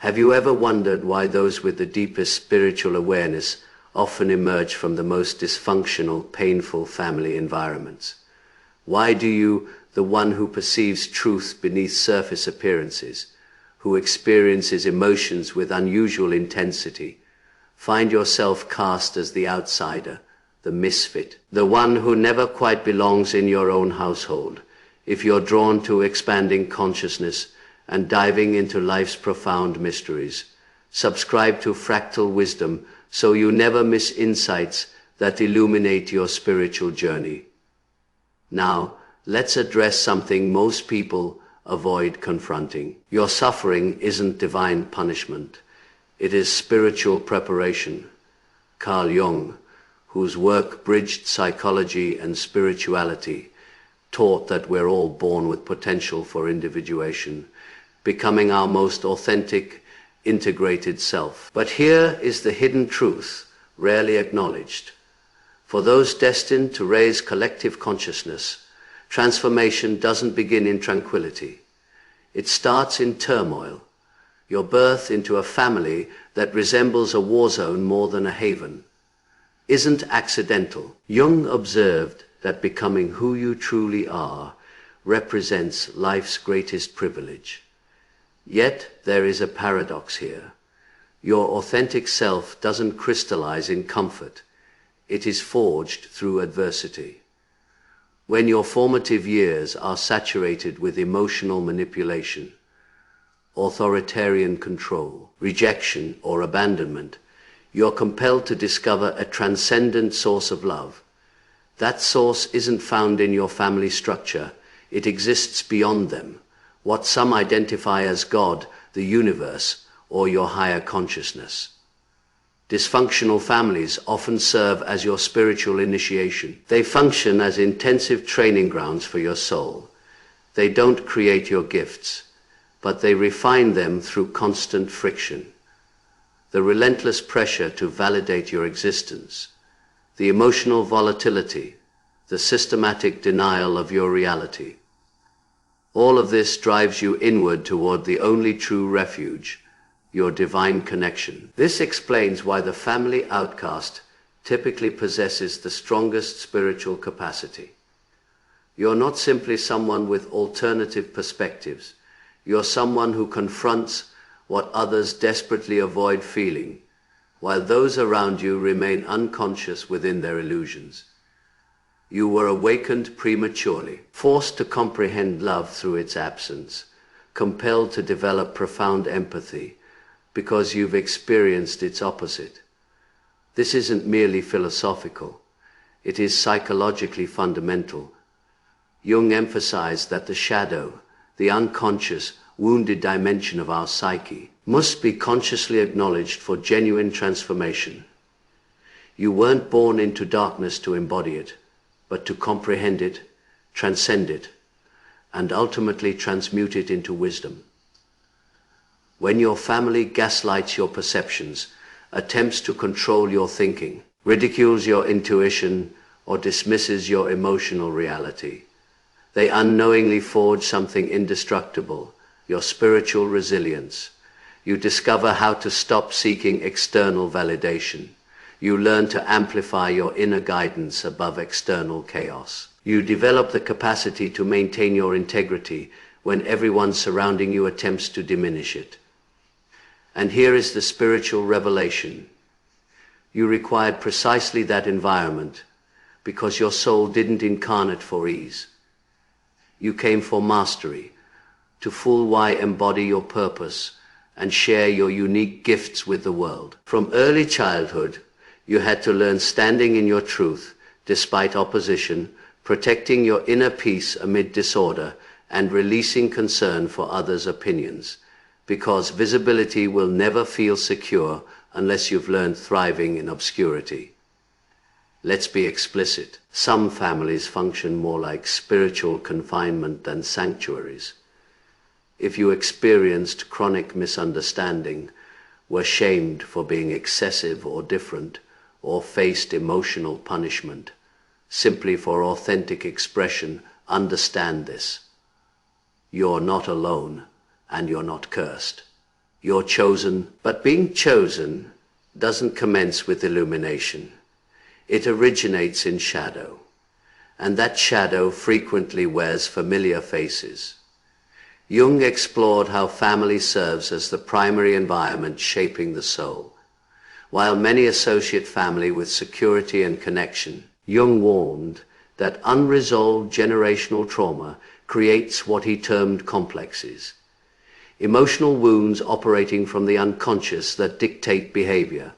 Have you ever wondered why those with the deepest spiritual awareness often emerge from the most dysfunctional, painful family environments? Why do you, the one who perceives truth beneath surface appearances, who experiences emotions with unusual intensity, find yourself cast as the outsider, the misfit, the one who never quite belongs in your own household, if you're drawn to expanding consciousness and diving into life's profound mysteries? Subscribe to fractal wisdom so you never miss insights that illuminate your spiritual journey. Now, let's address something most people avoid confronting. Your suffering isn't divine punishment. It is spiritual preparation. Carl Jung, whose work bridged psychology and spirituality, taught that we're all born with potential for individuation, becoming our most authentic, integrated self. But here is the hidden truth, rarely acknowledged. For those destined to raise collective consciousness, transformation doesn't begin in tranquility. It starts in turmoil, your birth into a family that resembles a war zone more than a haven. Isn't accidental. Jung observed that becoming who you truly are represents life's greatest privilege. Yet there is a paradox here. Your authentic self doesn't crystallize in comfort. It is forged through adversity. When your formative years are saturated with emotional manipulation, authoritarian control, rejection, or abandonment, you're compelled to discover a transcendent source of love. That source isn't found in your family structure. It exists beyond them, what some identify as God, the universe, or your higher consciousness. Dysfunctional families often serve as your spiritual initiation. They function as intensive training grounds for your soul. They don't create your gifts, but they refine them through constant friction. The relentless pressure to validate your existence, the emotional volatility, the systematic denial of your reality. All of this drives you inward toward the only true refuge, your divine connection. This explains why the family outcast typically possesses the strongest spiritual capacity. You're not simply someone with alternative perspectives. You're someone who confronts what others desperately avoid feeling, while those around you remain unconscious within their illusions. You were awakened prematurely, forced to comprehend love through its absence, compelled to develop profound empathy because you've experienced its opposite. This isn't merely philosophical. It is psychologically fundamental. Jung emphasized that the shadow, the unconscious, wounded dimension of our psyche, must be consciously acknowledged for genuine transformation. You weren't born into darkness to embody it, but to comprehend it, transcend it, and ultimately transmute it into wisdom. When your family gaslights your perceptions, attempts to control your thinking, ridicules your intuition, or dismisses your emotional reality, they unknowingly forge something indestructible, your spiritual resilience. You discover how to stop seeking external validation. You learn to amplify your inner guidance above external chaos. You develop the capacity to maintain your integrity when everyone surrounding you attempts to diminish it. And here is the spiritual revelation. You required precisely that environment because your soul didn't incarnate for ease. You came for mastery, to full-why embody your purpose and share your unique gifts with the world. From early childhood, you had to learn standing in your truth despite opposition, protecting your inner peace amid disorder, and releasing concern for others' opinions, because visibility will never feel secure unless you've learned thriving in obscurity. Let's be explicit. Some families function more like spiritual confinement than sanctuaries. If you experienced chronic misunderstanding, were shamed for being excessive or different, or faced emotional punishment, simply for authentic expression, understand this. You're not alone, and you're not cursed. You're chosen, but being chosen doesn't commence with illumination. It originates in shadow, and that shadow frequently wears familiar faces. Jung explored how family serves as the primary environment shaping the soul. While many associate family with security and connection, Jung warned that unresolved generational trauma creates what he termed complexes, emotional wounds operating from the unconscious that dictate behavior.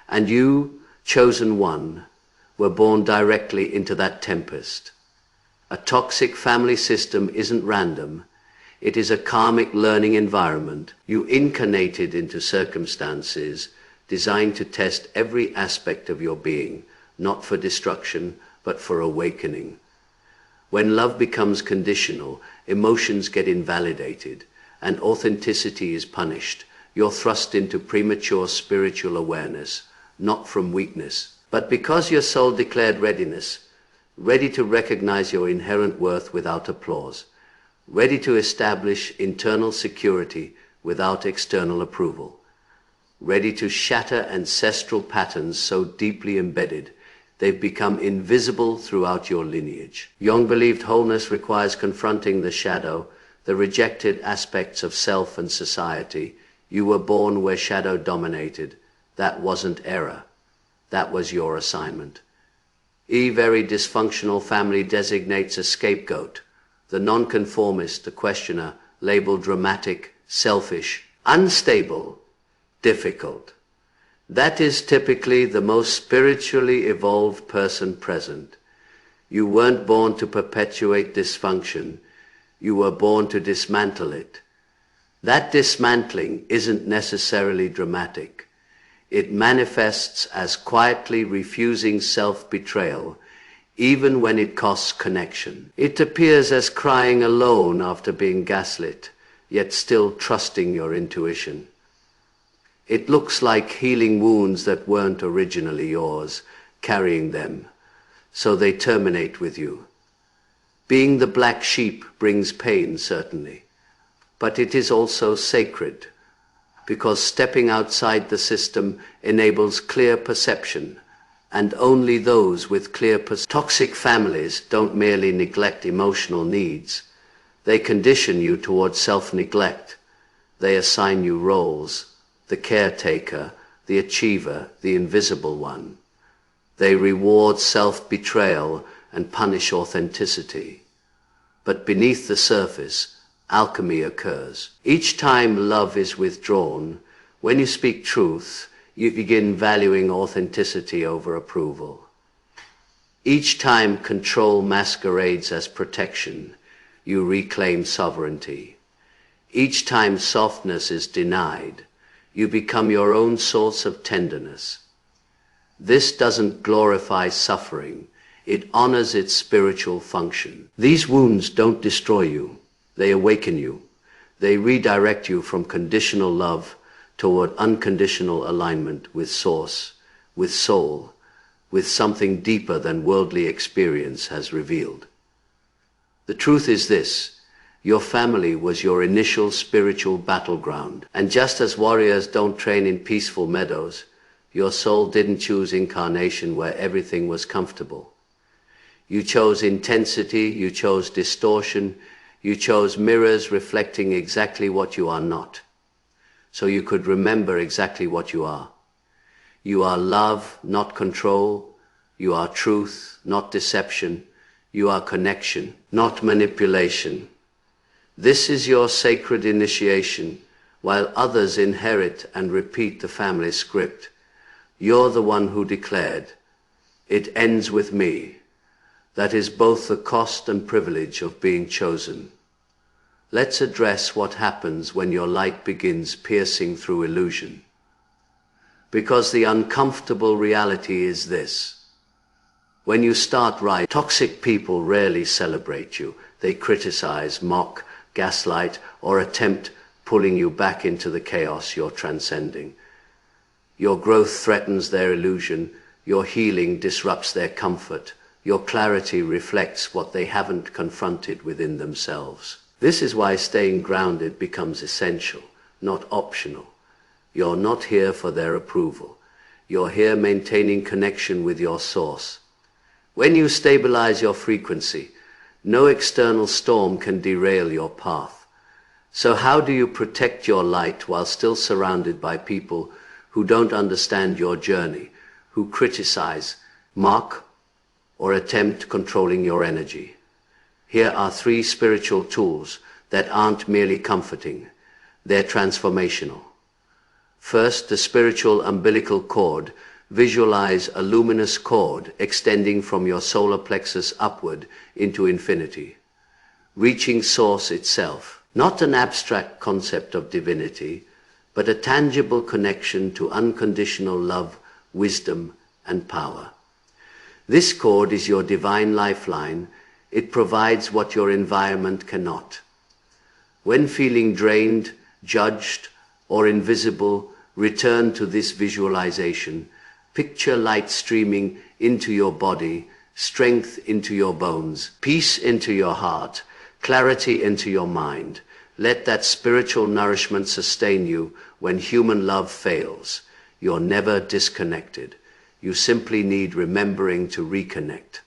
And you, chosen one, were born directly into that tempest. A toxic family system isn't random. It is a karmic learning environment you incarnated into circumstances designed to test every aspect of your being, not for destruction, but for awakening. When love becomes conditional, emotions get invalidated, and authenticity is punished. You're thrust into premature spiritual awareness, not from weakness, but because your soul declared readiness, ready to recognize your inherent worth without applause, ready to establish internal security without external approval, ready to shatter ancestral patterns so deeply embedded they've become invisible throughout your lineage. Jung believed wholeness requires confronting the shadow, the rejected aspects of self and society. You were born where shadow dominated. That wasn't error. That was your assignment. Very dysfunctional family designates a scapegoat, the nonconformist, the questioner, labeled dramatic, selfish, unstable, difficult. That is typically the most spiritually evolved person present. You weren't born to perpetuate dysfunction. You were born to dismantle it. That dismantling isn't necessarily dramatic. It manifests as quietly refusing self-betrayal, even when it costs connection. It appears as crying alone after being gaslit, yet still trusting your intuition. It looks like healing wounds that weren't originally yours, carrying them, so they terminate with you. Being the black sheep brings pain, certainly, but it is also sacred, because stepping outside the system enables clear perception, and only those with clear perception. Toxic families don't merely neglect emotional needs. They condition you towards self-neglect. They assign you roles: the caretaker, the achiever, the invisible one. They reward self-betrayal and punish authenticity. But beneath the surface, alchemy occurs. Each time love is withdrawn, when you speak truth, you begin valuing authenticity over approval. Each time control masquerades as protection, you reclaim sovereignty. Each time softness is denied, you become your own source of tenderness. This doesn't glorify suffering. It honors its spiritual function. These wounds don't destroy you. They awaken you. They redirect you from conditional love toward unconditional alignment with Source, with Soul, with something deeper than worldly experience has revealed. The truth is this: your family was your initial spiritual battleground. And just as warriors don't train in peaceful meadows, your soul didn't choose incarnation where everything was comfortable. You chose intensity, you chose distortion, you chose mirrors reflecting exactly what you are not, so you could remember exactly what you are. You are love, not control. You are truth, not deception. You are connection, not manipulation. This is your sacred initiation, while others inherit and repeat the family script. You're the one who declared, "It ends with me." That is both the cost and privilege of being chosen. Let's address what happens when your light begins piercing through illusion. Because the uncomfortable reality is this: when you start right, toxic people rarely celebrate you. They criticize, mock, gaslight, or attempt pulling you back into the chaos you're transcending. Your growth threatens their illusion. Your healing disrupts their comfort. Your clarity reflects what they haven't confronted within themselves. This is why staying grounded becomes essential, not optional. You're not here for their approval. You're here maintaining connection with your source. When you stabilize your frequency, no external storm can derail your path. So how do you protect your light while still surrounded by people who don't understand your journey, who criticize, mock, or attempt controlling your energy? Here are 3 spiritual tools that aren't merely comforting, they're transformational. First, the spiritual umbilical cord. Visualize a luminous cord extending from your solar plexus upward into infinity, reaching source itself. Not an abstract concept of divinity, but a tangible connection to unconditional love, wisdom, and power. This cord is your divine lifeline. It provides what your environment cannot. When feeling drained, judged, or invisible, return to this visualization. Picture light streaming into your body, strength into your bones, peace into your heart, clarity into your mind. Let that spiritual nourishment sustain you when human love fails. You're never disconnected. You simply need remembering to reconnect.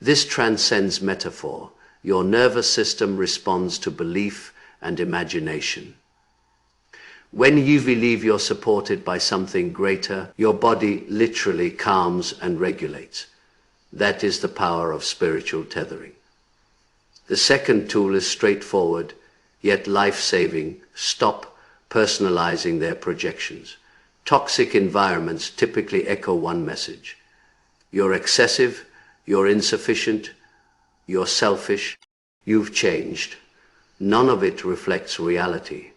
This transcends metaphor. Your nervous system responds to belief and imagination. When you believe you're supported by something greater, your body literally calms and regulates. That is the power of spiritual tethering. The second tool is straightforward, yet life-saving. Stop personalizing their projections. Toxic environments typically echo one message. You're excessive, you're insufficient, you're selfish, you've changed. None of it reflects reality.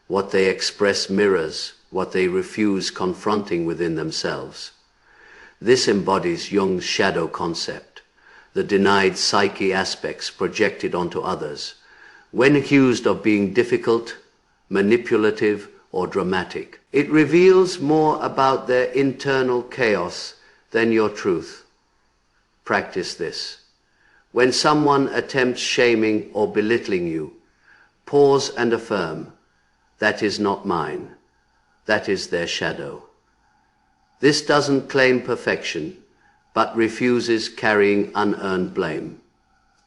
What they express mirrors what they refuse confronting within themselves. This embodies Jung's shadow concept, the denied psyche aspects projected onto others. When accused of being difficult, manipulative, or dramatic, it reveals more about their internal chaos than your truth. Practice this. When someone attempts shaming or belittling you, pause and affirm, "That is not mine. That is their shadow." This doesn't claim perfection, but refuses carrying unearned blame.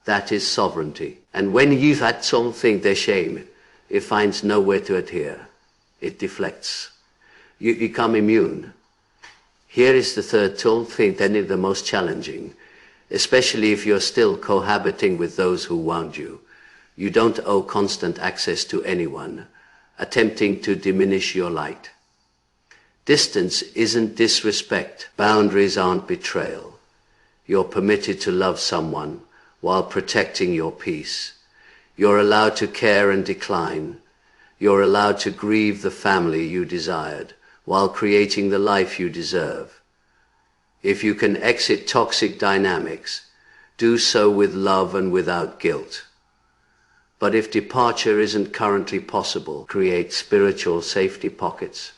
That is sovereignty. And when you've had something they shame, it finds nowhere to adhere. It deflects. You become immune. Here is the third tool, then the most challenging, especially if you're still cohabiting with those who wound you. You don't owe constant access to anyone attempting to diminish your light. Distance isn't disrespect. Boundaries aren't betrayal. You're permitted to love someone while protecting your peace. You're allowed to care and decline. You're allowed to grieve the family you desired while creating the life you deserve. If you can exit toxic dynamics, do so with love and without guilt. But if departure isn't currently possible, create spiritual safety pockets.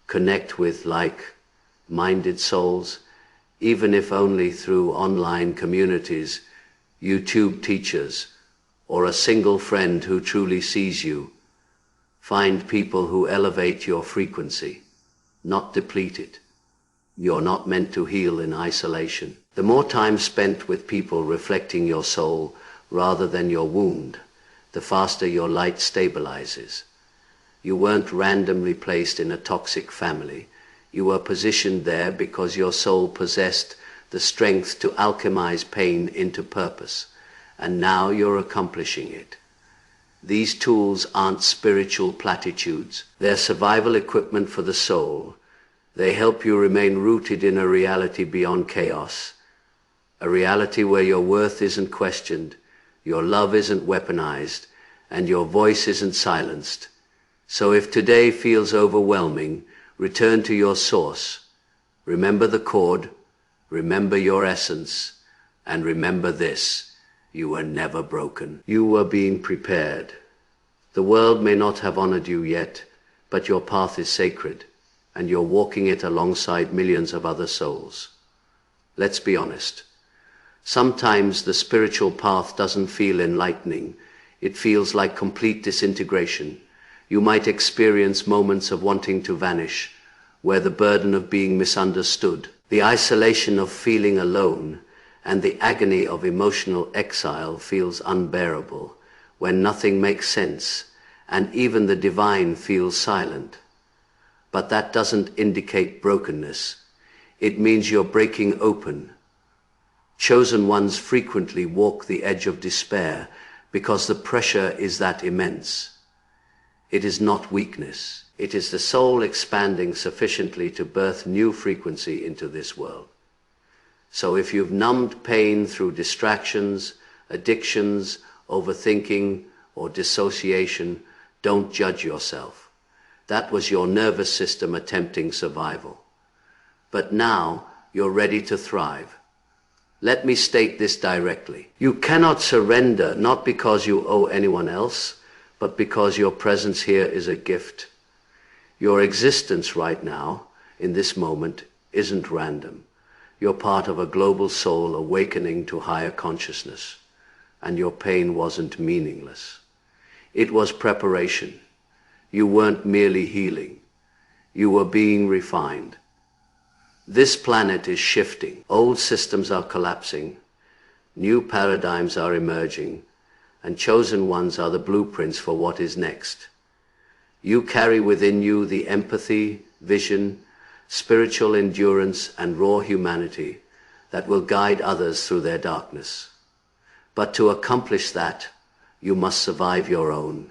Connect with like-minded souls, even if only through online communities, YouTube teachers, or a single friend who truly sees you. Find people who elevate your frequency, not deplete it. You're not meant to heal in isolation. The more time spent with people reflecting your soul rather than your wound, the faster your light stabilizes. You weren't randomly placed in a toxic family. You were positioned there because your soul possessed the strength to alchemize pain into purpose, and now you're accomplishing it. These tools aren't spiritual platitudes. They're survival equipment for the soul. They help you remain rooted in a reality beyond chaos, a reality where your worth isn't questioned, your love isn't weaponized, and your voice isn't silenced. So if today feels overwhelming, return to your source. Remember the cord, remember your essence, and remember this: you were never broken. You were being prepared. The world may not have honored you yet, but your path is sacred, and you're walking it alongside millions of other souls. Let's be honest. Sometimes the spiritual path doesn't feel enlightening. It feels like complete disintegration. You might experience moments of wanting to vanish, where the burden of being misunderstood, the isolation of feeling alone, and the agony of emotional exile feels unbearable, when nothing makes sense, and even the divine feels silent. But that doesn't indicate brokenness. It means you're breaking open. Chosen ones frequently walk the edge of despair because the pressure is that immense. It is not weakness. It is the soul expanding sufficiently to birth new frequency into this world. So if you've numbed pain through distractions, addictions, overthinking, or dissociation, don't judge yourself. That was your nervous system attempting survival. But now you're ready to thrive. Let me state this directly. You cannot surrender, not because you owe anyone else, but because your presence here is a gift. Your existence right now, in this moment, isn't random. You're part of a global soul awakening to higher consciousness, and your pain wasn't meaningless. It was preparation. You weren't merely healing. You were being refined. This planet is shifting. Old systems are collapsing. New paradigms are emerging, and chosen ones are the blueprints for what is next. You carry within you the empathy, vision, spiritual endurance, and raw humanity that will guide others through their darkness. But to accomplish that, you must survive your own.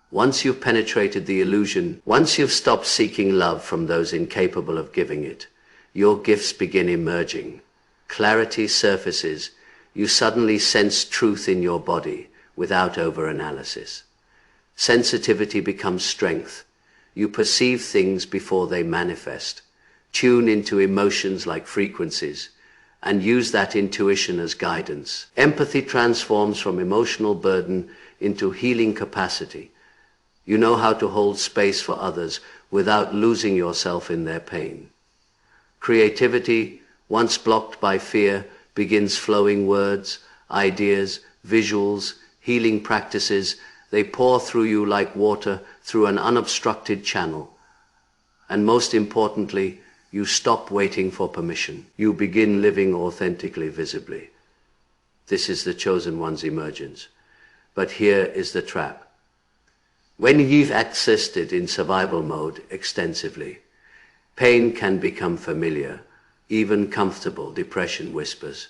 Once you've penetrated the illusion, once you've stopped seeking love from those incapable of giving it, your gifts begin emerging. Clarity surfaces. You suddenly sense truth in your body without over-analysis. Sensitivity becomes strength. You perceive things before they manifest, tune into emotions like frequencies, and use that intuition as guidance. Empathy transforms from emotional burden into healing capacity. You know how to hold space for others without losing yourself in their pain. Creativity, once blocked by fear, begins flowing words, ideas, visuals, healing practices. They pour through you like water through an unobstructed channel. And most importantly, you stop waiting for permission. You begin living authentically, visibly. This is the chosen one's emergence. But here is the trap. When you've accessed it in survival mode extensively, pain can become familiar, even comfortable. Depression whispers,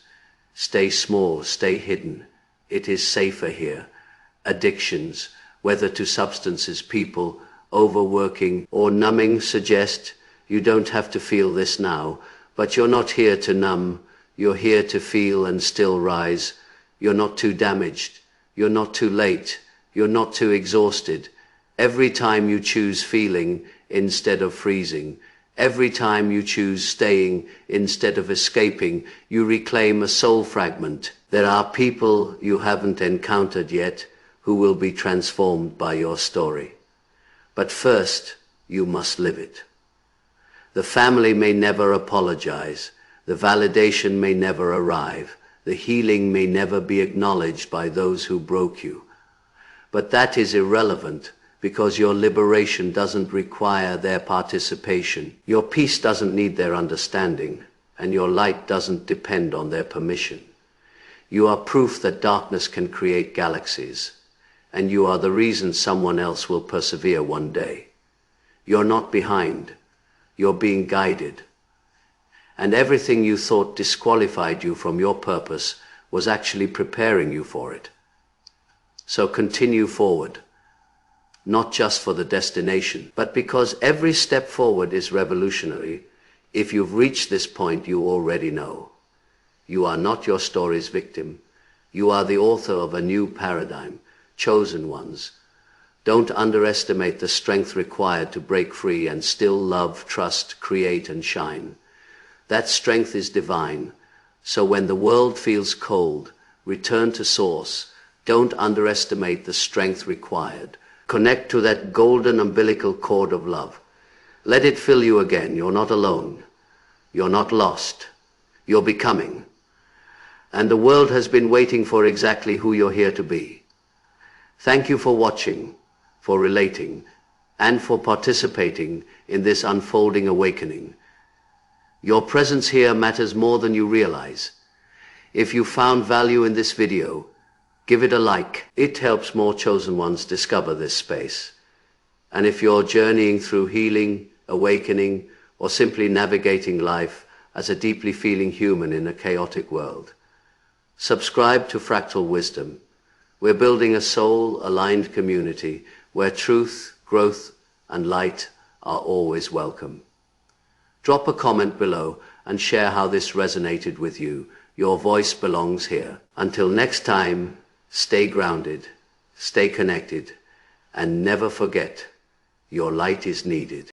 stay small, stay hidden. It is safer here. Addictions, whether to substances, people, overworking, or numbing, suggest you don't have to feel this now, but you're not here to numb. You're here to feel and still rise. You're not too damaged. You're not too late. You're not too exhausted. Every time you choose feeling instead of freezing, every time you choose staying instead of escaping, you reclaim a soul fragment. There are people you haven't encountered yet who will be transformed by your story. But first, you must live it. The family may never apologize. The validation may never arrive. The healing may never be acknowledged by those who broke you. But that is irrelevant, because your liberation doesn't require their participation. Your peace doesn't need their understanding, and your light doesn't depend on their permission. You are proof that darkness can create galaxies, and you are the reason someone else will persevere one day. You're not behind. You're being guided. And everything you thought disqualified you from your purpose was actually preparing you for it. So continue forward. Not just for the destination, but because every step forward is revolutionary. If you've reached this point, you already know. You are not your story's victim. You are the author of a new paradigm, chosen ones. Don't underestimate the strength required to break free and still love, trust, create, and shine. That strength is divine. So when the world feels cold, return to source. Don't underestimate the strength required. Connect to that golden umbilical cord of love. Let it fill you again. You're not alone. You're not lost. You're becoming. And the world has been waiting for exactly who you're here to be. Thank you for watching, for relating, and for participating in this unfolding awakening. Your presence here matters more than you realize. If you found value in this video, give it a like. It helps more chosen ones discover this space. And if you're journeying through healing, awakening, or simply navigating life as a deeply feeling human in a chaotic world, subscribe to Fractal Wisdom. We're building a soul-aligned community where truth, growth, and light are always welcome. Drop a comment below and share how this resonated with you. Your voice belongs here. Until next time, stay grounded, stay connected, and never forget, your light is needed.